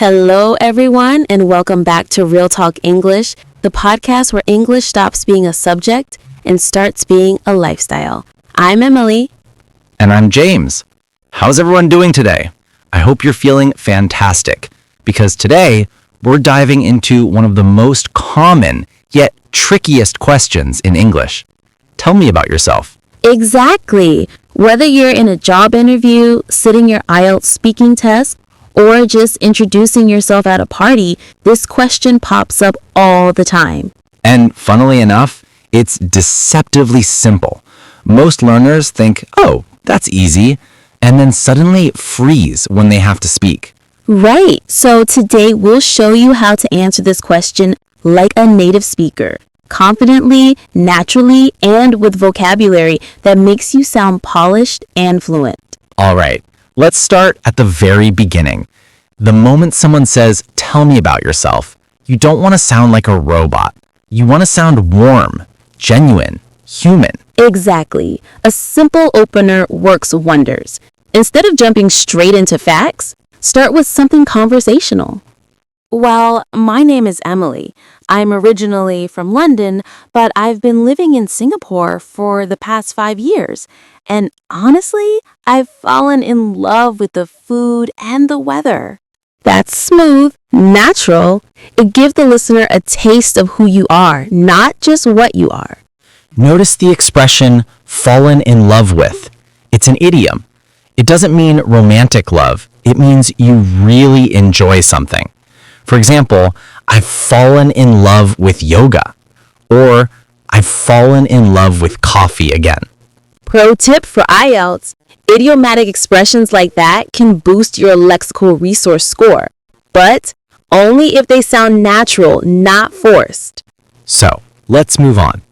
Hello, everyone, and welcome back to Real Talk English, the podcast where English stops being a subject and starts being a lifestyle. I'm Emily. And I'm James. How's everyone doing today? I hope you're feeling fantastic, because today we're diving into one of the most common yet trickiest questions in English. Tell me about yourself. Exactly. Whether you're in a job interview, sitting your IELTS speaking test, or just introducing yourself at a party, this question pops up all the time. And funnily enough, it's deceptively simple. Most learners think, oh, that's easy, and then suddenly freeze when they have to speak. Right. So today we'll show you how to answer this question like a native speaker, confidently, naturally, and with vocabulary that makes you sound polished and fluent. All right, let's start at the very beginning. The moment someone says, tell me about yourself, you don't want to sound like a robot. You want to sound warm, genuine, human. Exactly. A simple opener works wonders. Instead of jumping straight into facts, start with something conversational. Well, my name is Emily. I'm originally from London, but I've been living in Singapore for the past 5 years. And honestly, I've fallen in love with the food and the weather. That's smooth, natural. It gives the listener a taste of who you are, not just what you are. Notice the expression fallen in love with. It's an idiom. It doesn't mean romantic love. It means you really enjoy something. For example, I've fallen in love with yoga, or I've fallen in love with coffee again. Pro tip for IELTS, idiomatic expressions like that can boost your lexical resource score, but only if they sound natural, not forced. So, let's move on.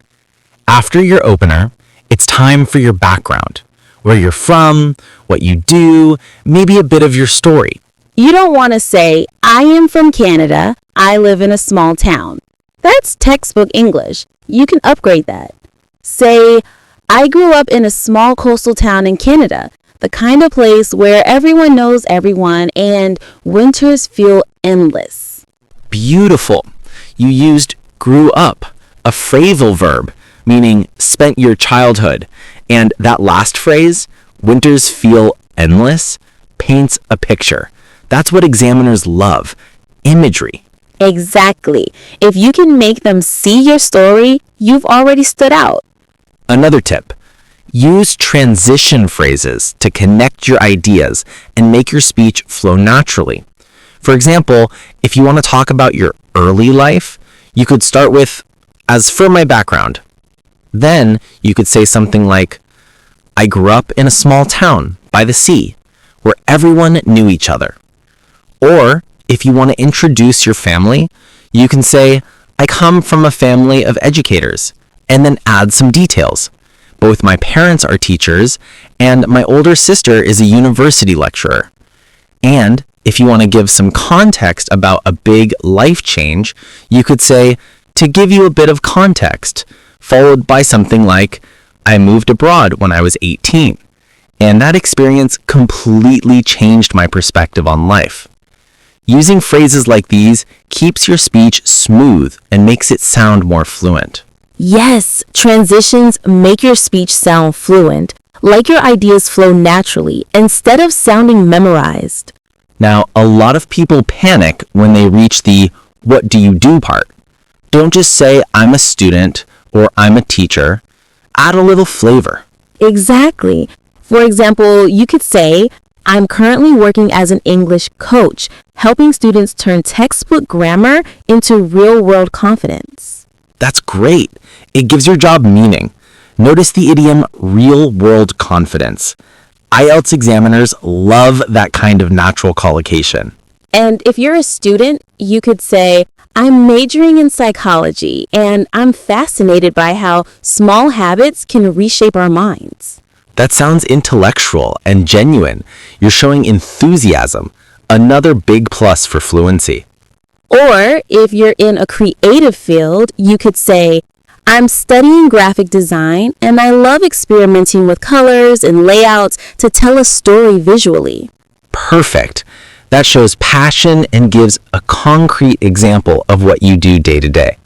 After your opener, it's time for your background. Where you're from, what you do, maybe a bit of your story. You don't want to say, I am from Canada, I live in a small town. That's textbook English. You can upgrade that. Say, I grew up in a small coastal town in Canada, the kind of place where everyone knows everyone and winters feel endless. Beautiful. You used grew up, a phrasal verb, meaning spent your childhood. And that last phrase, winters feel endless, paints a picture. That's what examiners love, imagery. Exactly. If you can make them see your story, you've already stood out. Another tip, use transition phrases to connect your ideas and make your speech flow naturally. For example, if you want to talk about your early life, you could start with, as for my background. Then you could say something like, I grew up in a small town by the sea where everyone knew each other. Or if you want to introduce your family, you can say, I come from a family of educators, and then add some details. Both my parents are teachers, and my older sister is a university lecturer. And if you want to give some context about a big life change, you could say, to give you a bit of context, followed by something like, I moved abroad when I was 18, and that experience completely changed my perspective on life. Using phrases like these keeps your speech smooth and makes it sound more fluent. Yes, transitions make your speech sound fluent, like your ideas flow naturally instead of sounding memorized. Now, a lot of people panic when they reach the what do you do part. Don't just say I'm a student or I'm a teacher. Add a little flavor. Exactly. For example, you could say, I'm currently working as an English coach, helping students turn textbook grammar into real-world confidence. That's great. It gives your job meaning. Notice the idiom real-world confidence. IELTS examiners love that kind of natural collocation. And if you're a student, you could say, I'm majoring in psychology, and I'm fascinated by how small habits can reshape our minds. That sounds intellectual and genuine. You're showing enthusiasm, another big plus for fluency. Or if you're in a creative field, you could say, I'm studying graphic design, and I love experimenting with colors and layouts to tell a story visually. Perfect. That shows passion and gives a concrete example of what you do day to day.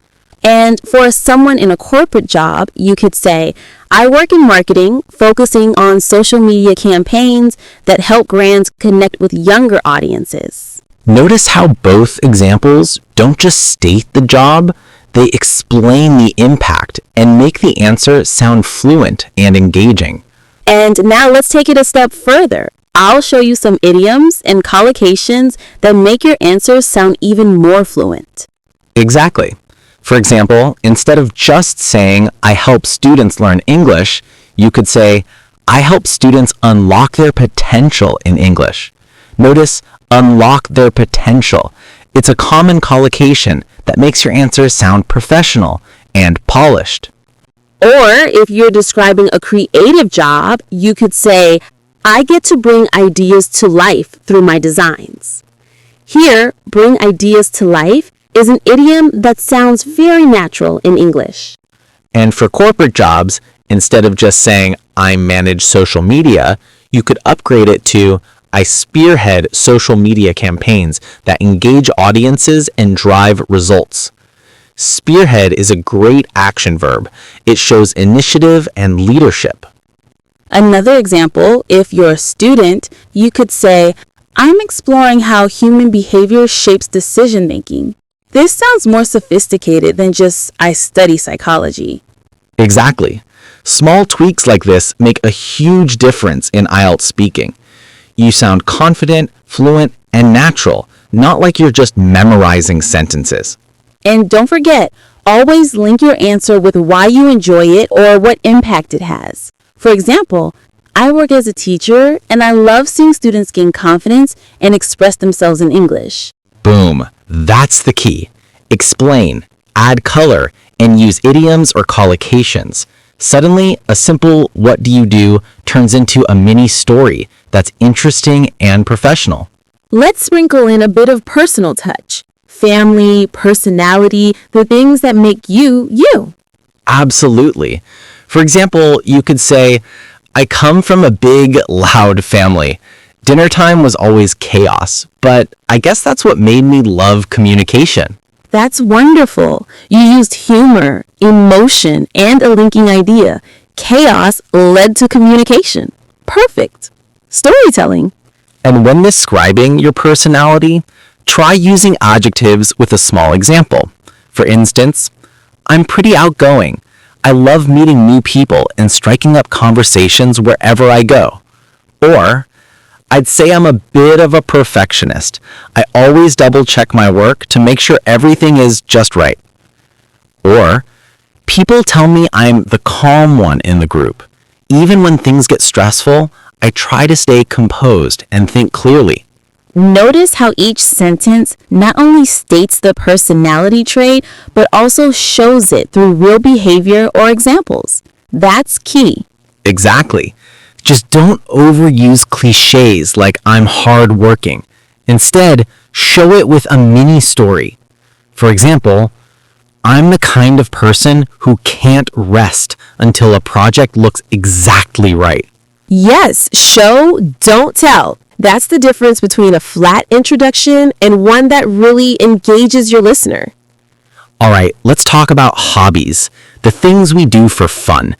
And for someone in a corporate job, you could say, I work in marketing, focusing on social media campaigns that help brands connect with younger audiences. Notice how both examples don't just state the job, they explain the impact and make the answer sound fluent and engaging. And now let's take it a step further. I'll show you some idioms and collocations that make your answers sound even more fluent. Exactly. For example, instead of just saying, I help students learn English, you could say, I help students unlock their potential in English. Notice, unlock their potential. It's a common collocation that makes your answer sound professional and polished. Or if you're describing a creative job, you could say, I get to bring ideas to life through my designs. Here, bring ideas to life is an idiom that sounds very natural in English. And for corporate jobs, instead of just saying, I manage social media, you could upgrade it to, I spearhead social media campaigns that engage audiences and drive results. Spearhead is a great action verb. It shows initiative and leadership. Another example, if you're a student, you could say, I'm exploring how human behavior shapes decision making. This sounds more sophisticated than just, I study psychology. Exactly. Small tweaks like this make a huge difference in IELTS speaking. You sound confident, fluent, and natural, not like you're just memorizing sentences. And don't forget, always link your answer with why you enjoy it or what impact it has. For example, I work as a teacher and I love seeing students gain confidence and express themselves in English. Boom. That's the key. Explain, add color, and use idioms or collocations. Suddenly, a simple what do you do turns into a mini story that's interesting and professional. Let's sprinkle in a bit of personal touch. Family, personality, the things that make you, you. Absolutely. For example, you could say, I come from a big, loud family. Dinner time was always chaos, but I guess that's what made me love communication. That's wonderful. You used humor, emotion, and a linking idea. Chaos led to communication. Perfect. Storytelling. And when describing your personality, try using adjectives with a small example. For instance, I'm pretty outgoing. I love meeting new people and striking up conversations wherever I go. Or, I'd say I'm a bit of a perfectionist. I always double check my work to make sure everything is just right. Or, people tell me I'm the calm one in the group. Even when things get stressful, I try to stay composed and think clearly. Notice how each sentence not only states the personality trait, but also shows it through real behavior or examples. That's key. Exactly. Just don't overuse cliches like I'm hardworking. Instead, show it with a mini story. For example, I'm the kind of person who can't rest until a project looks exactly right. Yes, show, don't tell. That's the difference between a flat introduction and one that really engages your listener. All right, let's talk about hobbies, the things we do for fun.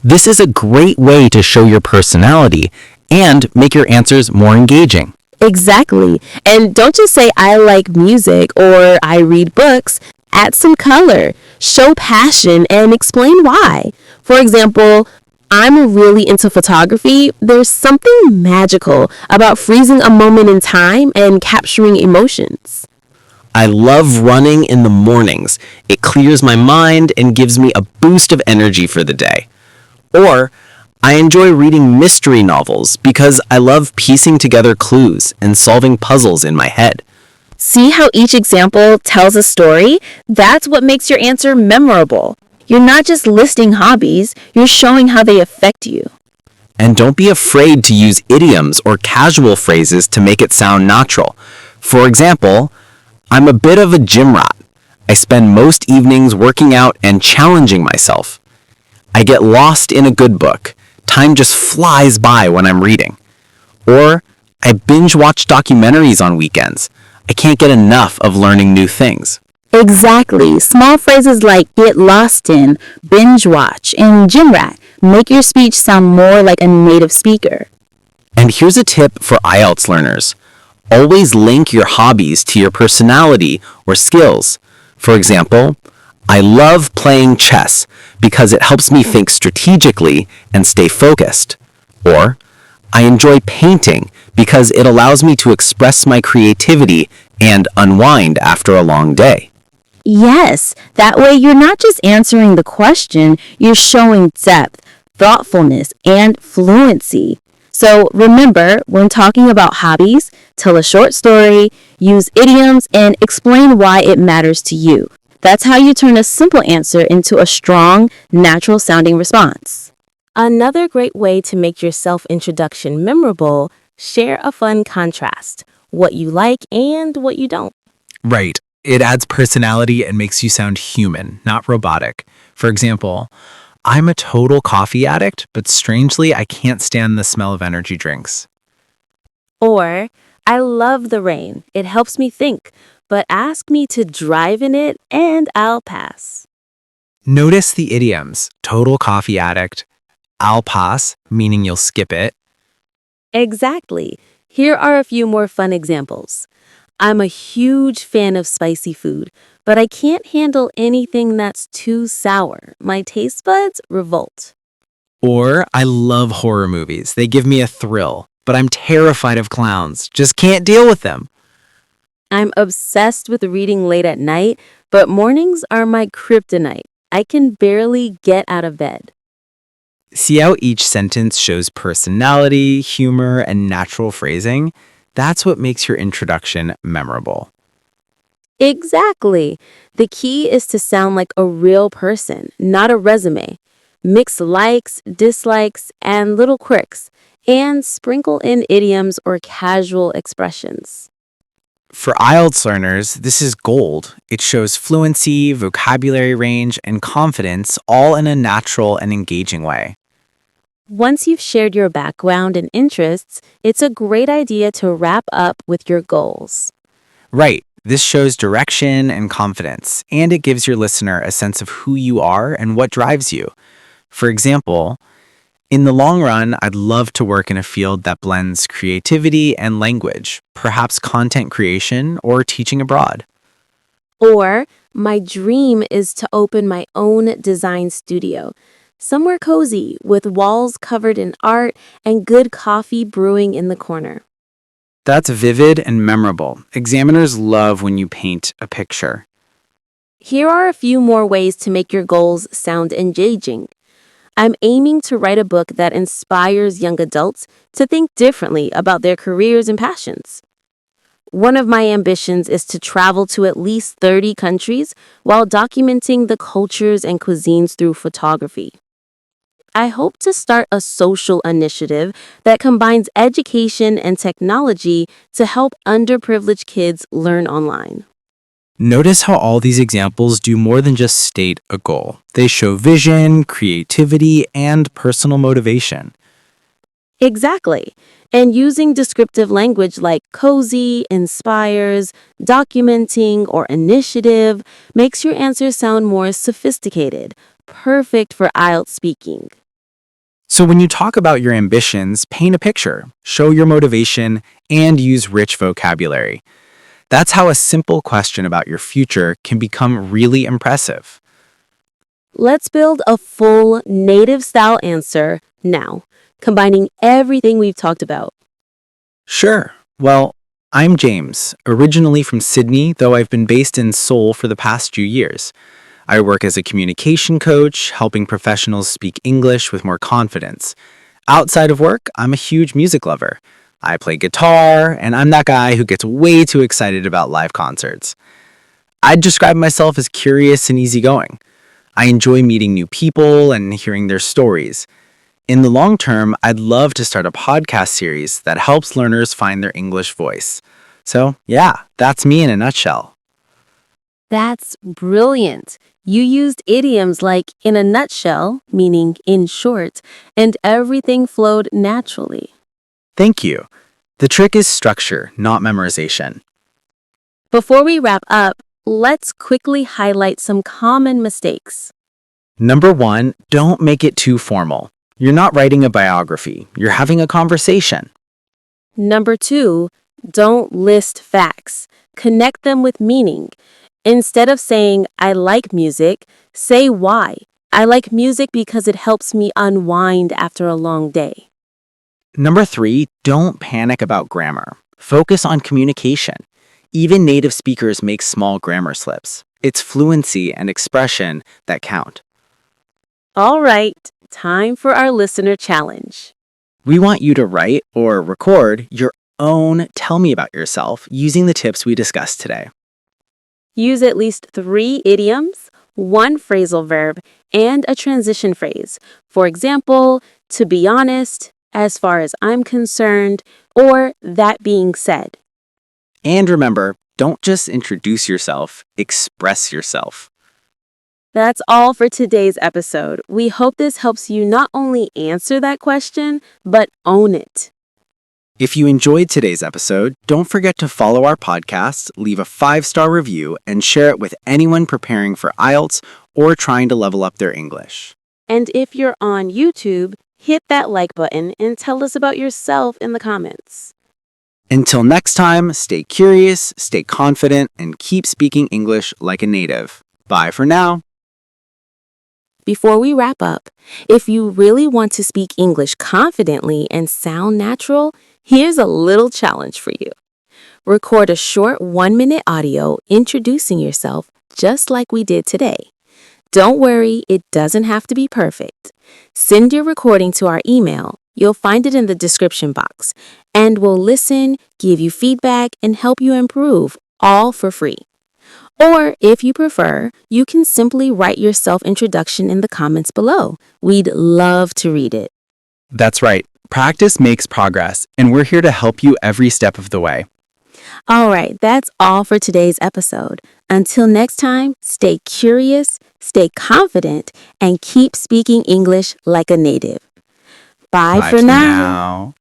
This is a great way to show your personality and make your answers more engaging. Exactly. And don't just say, I like music or I read books. Add some color, show passion, and explain why. For example, I'm really into photography. There's something magical about freezing a moment in time and capturing emotions. I love running in the mornings. It clears my mind and gives me a boost of energy for the day. Or, I enjoy reading mystery novels because I love piecing together clues and solving puzzles in my head. See how each example tells a story? That's what makes your answer memorable. You're not just listing hobbies, you're showing how they affect you. And don't be afraid to use idioms or casual phrases to make it sound natural. For example, I'm a bit of a gym rat. I spend most evenings working out and challenging myself. I get lost in a good book. Time just flies by when I'm reading. Or, I binge watch documentaries on weekends. I can't get enough of learning new things. Exactly. Small phrases like get lost in, binge watch, and gym rat make your speech sound more like a native speaker. And here's a tip for IELTS learners. Always link your hobbies to your personality or skills. For example, I love playing chess because it helps me think strategically and stay focused. Or, I enjoy painting because it allows me to express my creativity and unwind after a long day. Yes, that way you're not just answering the question, you're showing depth, thoughtfulness, and fluency. So remember, when talking about hobbies, tell a short story, use idioms, and explain why it matters to you. That's how you turn a simple answer into a strong, natural sounding response. Another great way to make your self introduction memorable, share a fun contrast, what you like and what you don't. Right. It adds personality and makes you sound human, not robotic. For example, I'm a total coffee addict, but strangely, I can't stand the smell of energy drinks. Or, I love the rain. It helps me think, but ask me to drive in it and I'll pass. Notice the idioms total coffee addict, I'll pass, meaning you'll skip it. Exactly. Here are a few more fun examples. I'm a huge fan of spicy food, but I can't handle anything that's too sour. My taste buds revolt. Or I love horror movies. They give me a thrill, but I'm terrified of clowns. Just can't deal with them. I'm obsessed with reading late at night, but mornings are my kryptonite. I can barely get out of bed. See how each sentence shows personality, humor, and natural phrasing? That's what makes your introduction memorable. Exactly. The key is to sound like a real person, not a resume. Mix likes, dislikes, and little quirks, and sprinkle in idioms or casual expressions. For IELTS learners, this is gold. It shows fluency, vocabulary range, and confidence all in a natural and engaging way. Once you've shared your background and interests, it's a great idea to wrap up with your goals. Right, this shows direction and confidence, and it gives your listener a sense of who you are and what drives you. For example, in the long run, I'd love to work in a field that blends creativity and language, perhaps content creation or teaching abroad. Or, my dream is to open my own design studio, somewhere cozy with walls covered in art and good coffee brewing in the corner. That's vivid and memorable. Examiners love when you paint a picture. Here are a few more ways to make your goals sound engaging. I'm aiming to write a book that inspires young adults to think differently about their careers and passions. One of my ambitions is to travel to at least 30 countries while documenting the cultures and cuisines through photography. I hope to start a social initiative that combines education and technology to help underprivileged kids learn online. Notice how all these examples do more than just state a goal. They show vision, creativity, and personal motivation. Exactly. And using descriptive language like cozy, inspires, documenting, or initiative makes your answer sound more sophisticated, perfect for IELTS speaking. So when you talk about your ambitions, paint a picture, show your motivation, and use rich vocabulary. That's how a simple question about your future can become really impressive. Let's build a full native style answer now, combining everything we've talked about. Sure. Well, I'm James, originally from Sydney, though I've been based in Seoul for the past few years. I work as a communication coach, helping professionals speak English with more confidence. Outside of work, I'm a huge music lover. I play guitar, and I'm that guy who gets way too excited about live concerts. I'd describe myself as curious and easygoing. I enjoy meeting new people and hearing their stories. In the long term, I'd love to start a podcast series that helps learners find their English voice. So, yeah, that's me in a nutshell. That's brilliant. You used idioms like in a nutshell, meaning in short, and everything flowed naturally. Thank you. The trick is structure, not memorization. Before we wrap up, let's quickly highlight some common mistakes. Number 1, don't make it too formal. You're not writing a biography, you're having a conversation. Number 2, don't list facts. Connect them with meaning. Instead of saying, I like music, say why. I like music because it helps me unwind after a long day. Number 3, don't panic about grammar. Focus on communication. Even native speakers make small grammar slips. It's fluency and expression that count. All right, time for our listener challenge. We want you to write or record your own tell me about yourself using the tips we discussed today. Use at least 3 idioms, 1 phrasal verb, and a transition phrase. For example, to be honest, as far as I'm concerned, or that being said. And remember, don't just introduce yourself, express yourself. That's all for today's episode. We hope this helps you not only answer that question, but own it. If you enjoyed today's episode, don't forget to follow our podcast, leave a 5-star review, and share it with anyone preparing for IELTS or trying to level up their English. And if you're on YouTube, hit that like button and tell us about yourself in the comments. Until next time, stay curious, stay confident, and keep speaking English like a native. Bye for now. Before we wrap up, if you really want to speak English confidently and sound natural, here's a little challenge for you. Record a short 1-minute audio introducing yourself just like we did today. Don't worry, it doesn't have to be perfect. Send your recording to our email. You'll find it in the description box, and we'll listen, give you feedback, and help you improve, all for free. Or, if you prefer, you can simply write your self-introduction in the comments below. We'd love to read it. That's right. Practice makes progress, and we're here to help you every step of the way. All right, that's all for today's episode. Until next time, stay curious, stay confident, and keep speaking English like a native. Bye for now.